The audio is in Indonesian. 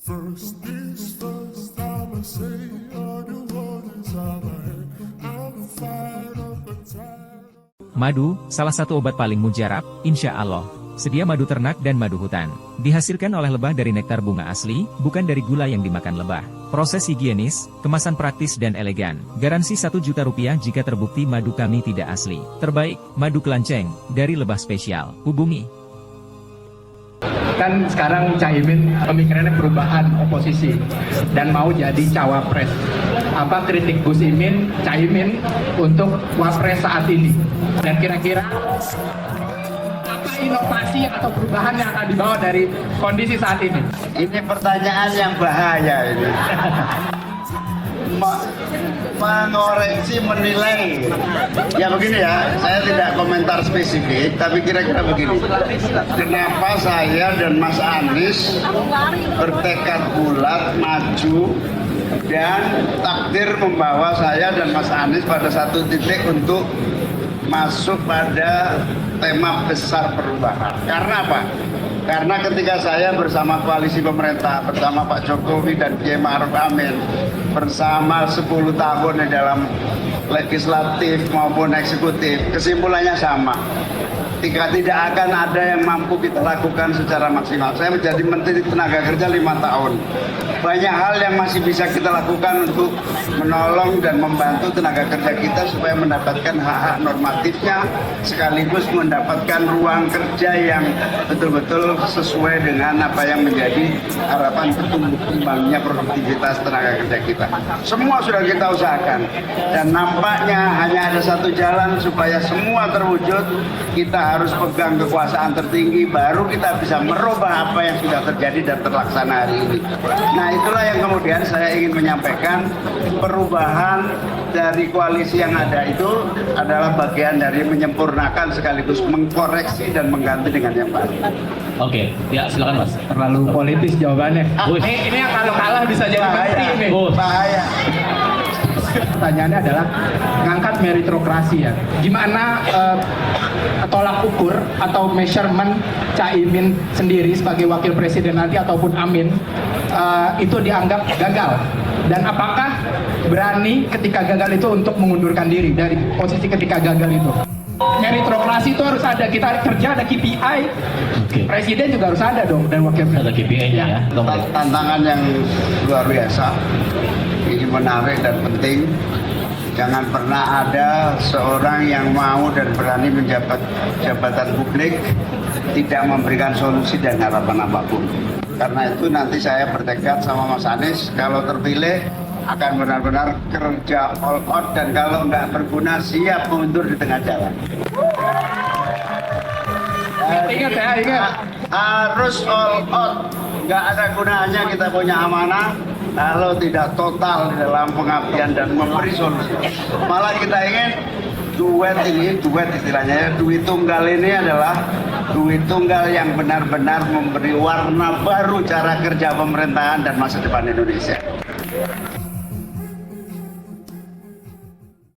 First things first, I'ma say all the words I'ma head. I'm fired up and tired. Madu, salah satu obat paling mujarab, insya Allah. Sedia madu ternak dan madu hutan. Dihasilkan oleh lebah dari nektar bunga asli, bukan dari gula yang dimakan lebah. Proses higienis, kemasan praktis dan elegan. Garansi 1 juta rupiah jika terbukti madu kami tidak asli. Terbaik, madu kelanceng, dari lebah spesial. Hubungi. Kan sekarang Caimin pemikirannya perubahan oposisi dan mau jadi cawapres. Apa kritik Gus Imin, Caimin untuk wapres saat ini? Dan kira-kira apa inovasi atau perubahan yang akan dibawa dari kondisi saat ini? Ini pertanyaan yang bahaya ini. Mengoreksi, menilai. Ya begini ya, saya tidak komentar spesifik, tapi kira-kira begini. Kenapa saya dan Mas Anies bertekad bulat maju dan takdir membawa saya dan Mas Anies pada satu titik untuk masuk pada tema besar perubahan. Karena apa? Karena ketika saya bersama koalisi pemerintah, bersama Pak Jokowi dan Kiai Ma'ruf Amin, bersama 10 tahun di dalam legislatif maupun eksekutif, kesimpulannya sama. Tidak akan ada yang mampu kita lakukan secara maksimal. Saya menjadi Menteri Tenaga Kerja 5 tahun. Banyak hal yang masih bisa kita lakukan untuk menolong dan membantu tenaga kerja kita supaya mendapatkan hak-hak normatifnya, sekaligus mendapatkan ruang kerja yang betul-betul sesuai dengan apa yang menjadi harapan bertumbuh kembangnya produktivitas tenaga kerja kita. Semua sudah kita usahakan dan nampaknya hanya ada satu jalan supaya semua terwujud. Kita harus pegang kekuasaan tertinggi, baru kita bisa merubah apa yang sudah terjadi dan terlaksana hari ini. Nah, itulah yang kemudian saya ingin menyampaikan, perubahan dari koalisi yang ada itu adalah bagian dari menyempurnakan sekaligus mengkoreksi dan mengganti dengan yang baru. Oke, ya silakan Mas. Terlalu politis jawabannya. Ini yang kalau kalah bisa jadi menteri ini. Bahaya. Pertanyaannya adalah ngangkat meritokrasi ya. Gimana tolak ukur atau measurement Caimin sendiri sebagai wakil presiden nanti ataupun Amin itu dianggap gagal? Dan apakah berani ketika gagal itu untuk mengundurkan diri dari posisi ketika gagal itu? Meritokrasi itu harus ada, kita kerja ada KPI, presiden juga harus ada dong, dan wakil presiden. Ada KPI-nya ya. Tantangan yang luar biasa. Ini menarik dan penting. Jangan pernah ada seorang yang mau dan berani menjabat jabatan publik tidak memberikan solusi dan harapan apapun. Karena itu nanti saya bertekad sama Mas Anies, kalau terpilih akan benar-benar kerja all out, dan kalau nggak berguna siap mundur di tengah jalan. Ingat ya, ingat. Harus all out. Nggak ada gunanya kita punya amanah kalau tidak total di dalam pengabdian dan memberi solusi. Malah kita ingin duet istilahnya, duit tunggal ini adalah duit tunggal yang benar-benar memberi warna baru cara kerja pemerintahan dan masa depan Indonesia.